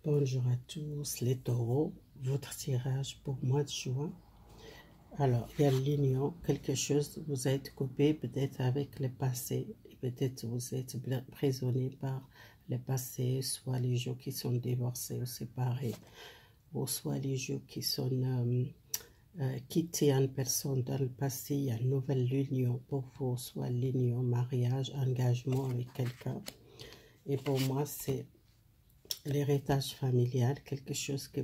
Bonjour à tous les taureaux, votre tirage pour mois de juin. Alors, il y a l'union, quelque chose, vous êtes coupé peut-être avec le passé, peut-être vous êtes prisonnier par le passé, soit les gens qui sont divorcés ou séparés, ou soit les gens qui sont quittés une personne dans le passé, il y a une nouvelle union pour vous, soit l'union, mariage, engagement avec quelqu'un. Et pour moi, c'est l'héritage familial, quelque chose que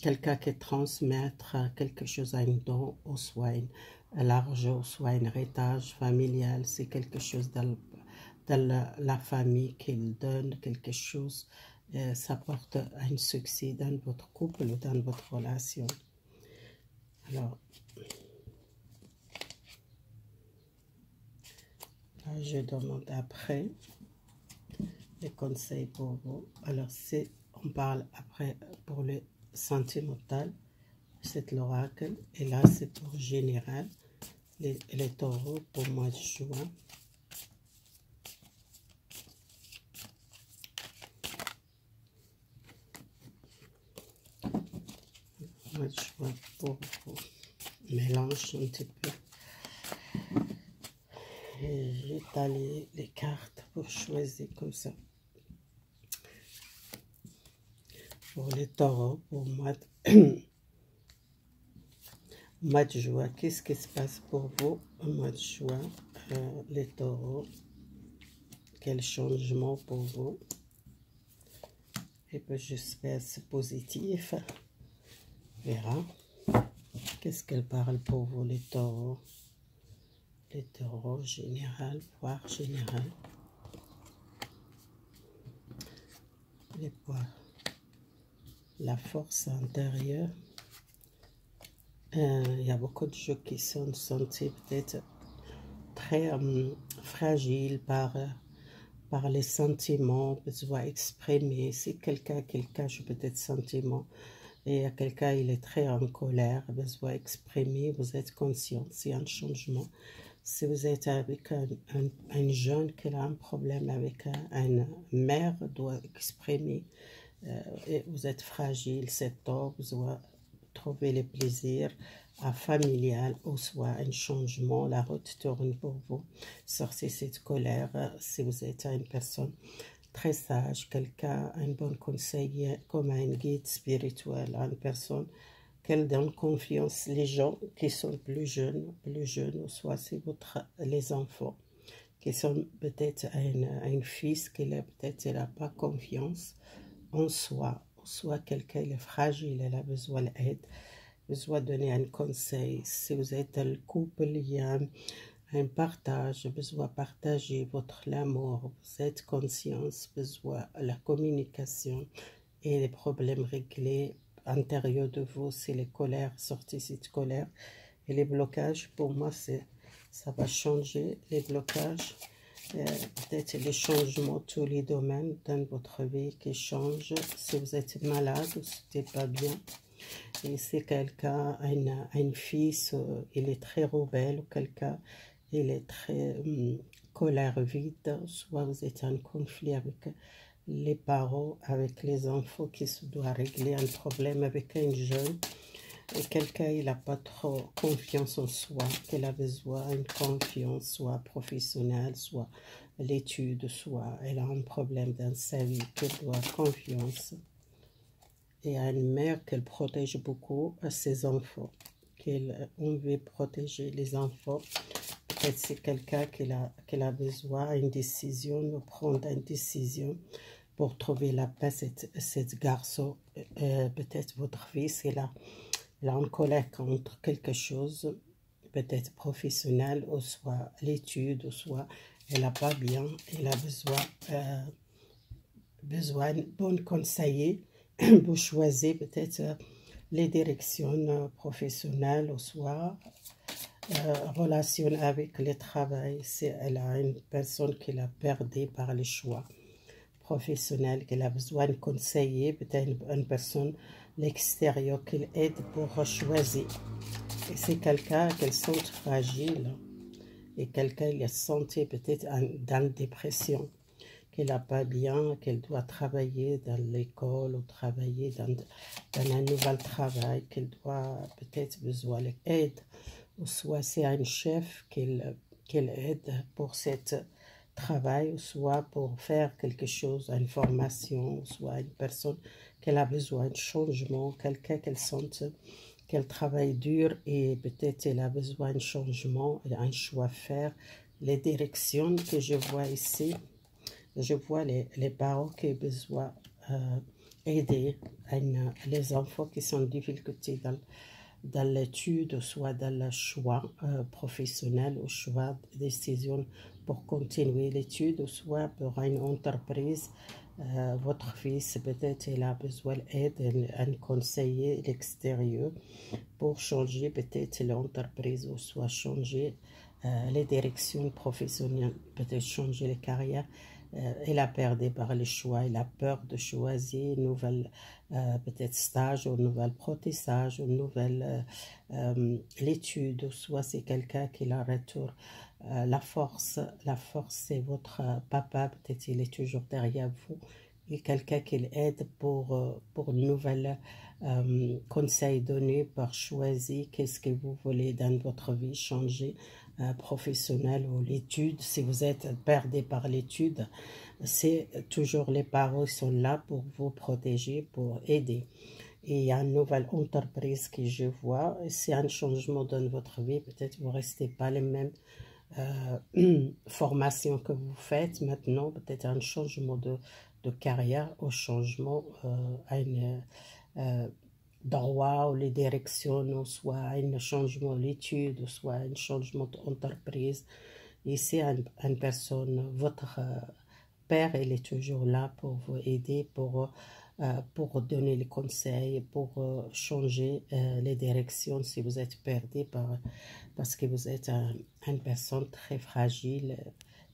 quelqu'un qui transmettre quelque chose à un don, ou soit l'argent, soit un héritage familial, c'est quelque chose dans la famille qu'il donne quelque chose, ça porte un succès dans votre couple ou dans votre relation. Alors, là, je demande après les conseils pour vous. Alors, on parle après pour le sentimental, c'est l'oracle, et là c'est pour général, les taureaux pour mois de juin. Mois de juin pour vous. Mélange un petit peu. Et j'étale les cartes pour choisir comme ça. Pour les taureaux, pour mois de juin, qu'est-ce qui se passe pour vous au mois de juin, les taureaux? Quel changement pour vous? Et puis j'espère que c'est positif. On verra. Qu'est-ce qu'elle parle pour vous, les taureaux? Les taureaux général, poire générale. Les poires. La force intérieure. Il y a beaucoup de gens qui sont sentis peut-être très fragiles par les sentiments, besoin exprimer. Si quelqu'un cache peut-être sentiments, et à quelqu'un il est très en colère, besoin exprimer, vous êtes conscient, c'est un changement. Si vous êtes avec un jeune qui a un problème avec une mère, doit exprimer, et vous êtes fragile, c'est tôt, vous doit trouver le plaisir familial, ou soit un changement, la route tourne pour vous, sortez cette colère. Si vous êtes une personne très sage, quelqu'un, un bon conseiller, comme un guide spirituel, une personne qu'elle donne confiance, les gens qui sont plus jeunes, ou soit c'est les enfants, qui sont peut-être un fils qui peut-être n'a pas confiance en soi, soit quelqu'un est fragile, elle a besoin d'aide, besoin de donner un conseil. Si vous êtes dans le couple, il y a un partage, besoin de partager votre amour, vous êtes conscience, besoin de la communication et les problèmes réglés intérieurs de vous, c'est les colères, sortez cette colère et les blocages. Pour moi, ça va changer les blocages, peut-être les changements, tous les domaines dans votre vie qui changent. Si vous êtes malade ou si vous n'êtes pas bien, et si quelqu'un, un fils, il est très rebelle, ou quelqu'un, il est très colère vide, soit vous êtes en conflit avec les parents, avec les enfants qui se doivent régler un problème avec un jeune, et quelqu'un il n'a pas trop confiance en soi, qu'il a besoin d'une confiance, soit professionnelle, soit l'étude, soit elle a un problème dans sa vie, qu'elle doit confiance. Et à une mère qu'elle protège beaucoup à ses enfants, on veut protéger les enfants. Peut-être c'est quelqu'un qui a besoin d'une décision, de prendre une décision pour trouver la paix. Cet garçon, peut-être votre fils, il a en colère contre quelque chose, peut-être professionnel, ou soit l'étude, ou soit elle n'a pas bien, elle a besoin d'un bon conseiller pour choisir peut-être les directions professionnelles, ou soit relation avec le travail. Si elle a une personne qui l'a perdu par le choix professionnel, qu'elle a besoin de conseiller, peut-être une personne l'extérieur qui l'aide pour choisir. Et c'est quelqu'un qu'elle sent fragile, et quelqu'un qui est senti peut-être dans la dépression. qu'elle n'a pas bien, qu'elle doit travailler dans l'école ou travailler dans un nouvel travail, qu'elle doit peut-être besoin d'aide, ou soit c'est un chef qu'elle aide pour cet travail, ou soit pour faire quelque chose, une formation, ou soit une personne qu'elle a besoin de changement, quelqu'un qu'elle sente qu'elle travaille dur et peut-être elle a besoin de changement, elle a un choix à faire. Les directions que je vois ici, je vois les parents qui ont besoin d'aider les enfants qui sont en difficulté dans l'étude, soit dans le choix professionnel, ou choix de décision pour continuer l'étude, ou soit pour une entreprise. Votre fils, peut-être, il a besoin d'aide, un conseiller extérieur pour changer peut-être l'entreprise, ou soit changer les directions professionnelles, peut-être changer les carrières. Elle a perdu par le choix, elle a peur de choisir une nouvelle peut-être stage, ou un nouvel apprentissage, ou une nouvelle l'étude, ou soit c'est quelqu'un qui la retourne. La force c'est votre papa, peut-être il est toujours derrière vous, et quelqu'un qui l'aide pour une nouvelle conseil donné, pour choisir qu'est-ce que vous voulez dans votre vie, changer professionnel ou l'étude. Si vous êtes perdu par l'étude, c'est toujours les parents sont là pour vous protéger, pour aider. Et il y a une nouvelle entreprise que je vois, c'est un changement dans votre vie, peut-être vous ne restez pas les mêmes formations que vous faites maintenant, peut-être un changement de carrière, au changement à une droit ou les directions, soit un changement d'études, soit un changement d'entreprise. Ici, une personne, votre père, il est toujours là pour vous aider, pour donner les conseils, pour changer les directions si vous êtes perdu parce que vous êtes une personne très fragile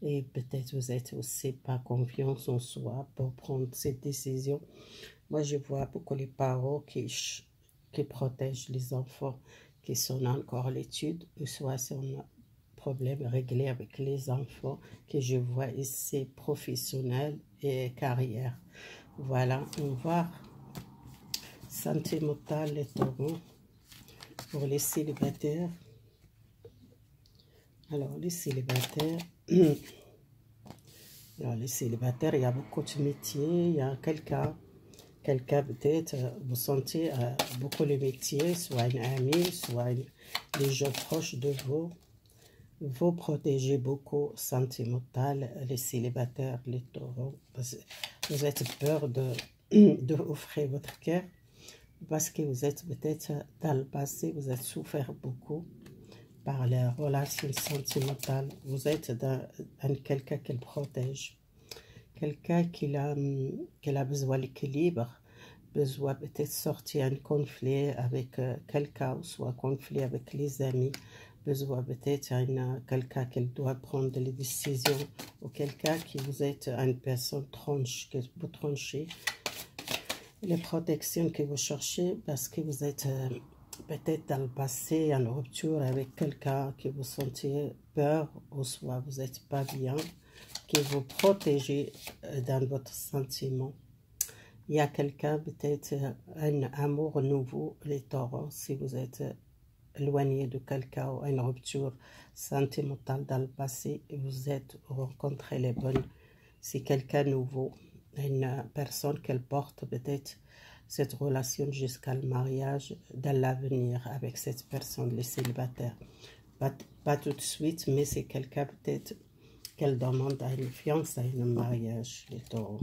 et peut-être vous êtes aussi pas confiance en soi pour prendre cette décision. Moi, je vois beaucoup les parents qui protègent les enfants qui sont encore à l'étude, ou soit c'est un problème réglé avec les enfants que je vois ici, professionnels et carrière. Voilà, on va santé mentale, les taureaux, pour les célibataires. Alors, les célibataires, alors, les célibataires, il y a beaucoup de métiers, il y a quelqu'un peut-être, vous sentez beaucoup les métiers, soit un ami, soit les gens proches de vous. Vous protégez beaucoup santé mentale, les célibataires, les taureaux. Vous êtes peur de offrir votre cœur parce que vous êtes peut-être dans le passé, vous avez souffert beaucoup par les relations sentimentales. Vous êtes dans quelqu'un qui le protège. Quelqu'un qui a besoin d'équilibre, besoin peut-être sortir un conflit avec quelqu'un, soit conflit avec les amis, besoin peut-être quelqu'un qui doit prendre les décisions, ou quelqu'un qui vous êtes une personne tranche, que vous tranchez les protections que vous cherchez parce que vous êtes peut-être dans le passé en rupture avec quelqu'un que vous sentez peur, ou soit vous n'êtes pas bien, qui vous protégez dans votre sentiment. Il y a quelqu'un, peut-être un amour nouveau, les taureaux, si vous êtes éloigné de quelqu'un ou une rupture sentimentale dans le passé, et vous êtes rencontré les bonnes. C'est quelqu'un nouveau, une personne qu'elle porte peut-être cette relation jusqu'à le mariage dans l'avenir avec cette personne, les célibataires. Pas tout de suite, mais c'est quelqu'un peut-être qu'elle demande à une fiançaille, un mariage, les taureaux.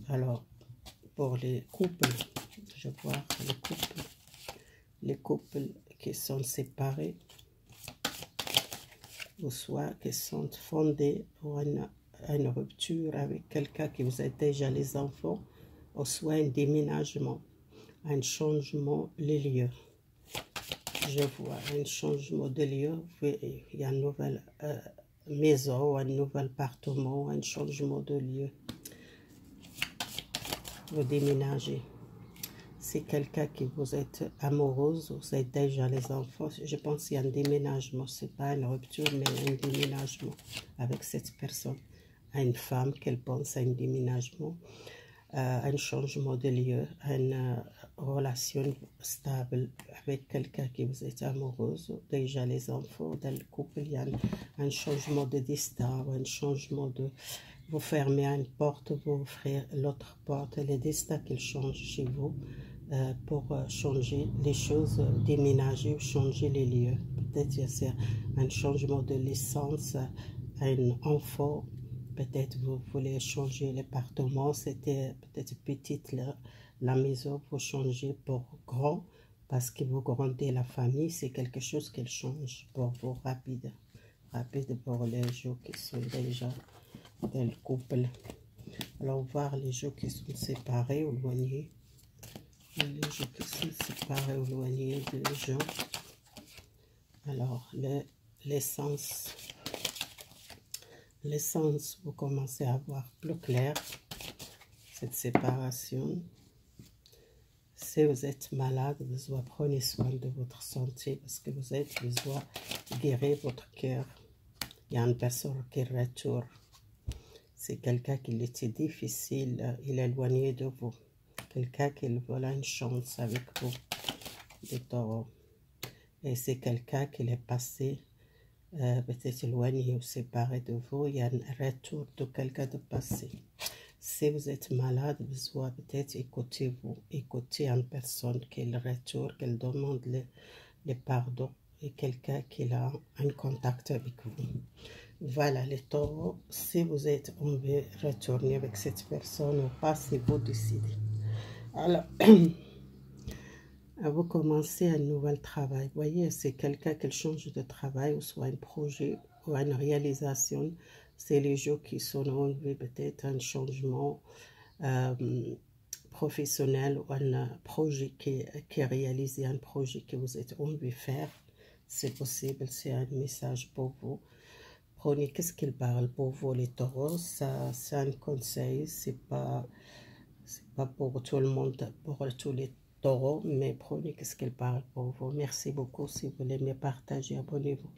Alors, pour les couples, je vois les couples qui sont séparés, ou soit qui sont fondés pour une rupture avec quelqu'un qui vous aide déjà les enfants, ou soit un déménagement, un changement de lieu. Je vois un changement de lieu, il y a une nouvelle maison, un nouvel appartement, un changement de lieu. Vous déménagez. C'est quelqu'un qui vous êtes amoureuse, vous êtes déjà les enfants. Je pense qu'il y a un déménagement, c'est pas une rupture, mais un déménagement avec cette personne. à une femme, qu'elle pense à un déménagement, un changement de lieu, une relation stable avec quelqu'un qui vous est amoureuse, déjà les enfants, dans le couple, il y a un changement de destin, un changement de... Vous fermez une porte, vous ouvrez l'autre porte, les destins qui changent chez vous pour changer les choses, déménager ou changer les lieux. Peut-être c'est un changement de licence, un enfant. Peut-être vous voulez changer l'appartement, c'était peut-être petite la maison, vous changez pour grand parce que vous grandez la famille, c'est quelque chose qui change pour vous rapide pour les gens qui sont déjà dans le couple. Alors voir les gens qui sont séparés ou éloignés, les gens qui sont séparés ou éloignés des gens. Alors l'essence. L'essence, vous commencez à voir plus clair cette séparation. Si vous êtes malade, vous prenez soin de votre santé parce que vous besoin guérir votre cœur. Il y a une personne qui retourne. C'est quelqu'un qui était difficile, il est éloigné de vous. Quelqu'un qui veut une chance avec vous, des taureaux. Et c'est quelqu'un qui est passé peut-être éloigné ou séparé de vous, il y a un retour de quelqu'un de passé. Si vous êtes malade, vous devez peut-être écouter une personne qui retourne, qu'elle demande le pardon et quelqu'un qui a un contact avec vous. Voilà les taureaux, si vous êtes envie de retourner avec cette personne ou pas, c'est vous décidez. Alors, vous commencez un nouvel travail. Vous voyez, c'est quelqu'un qui change de travail, ou soit un projet, ou une réalisation. C'est les gens qui sont envie peut-être un changement professionnel, ou un projet qui est réalisé, un projet que vous êtes envie de faire. C'est possible, c'est un message pour vous. Prenez qu'est-ce qu'il parle pour vous les taureaux, ça c'est un conseil, c'est pas pour tout le monde, pour tous les taureaux, mais prenez qu'est-ce qu'il parle pour vous. Merci beaucoup, si vous voulez me partager, abonnez-vous.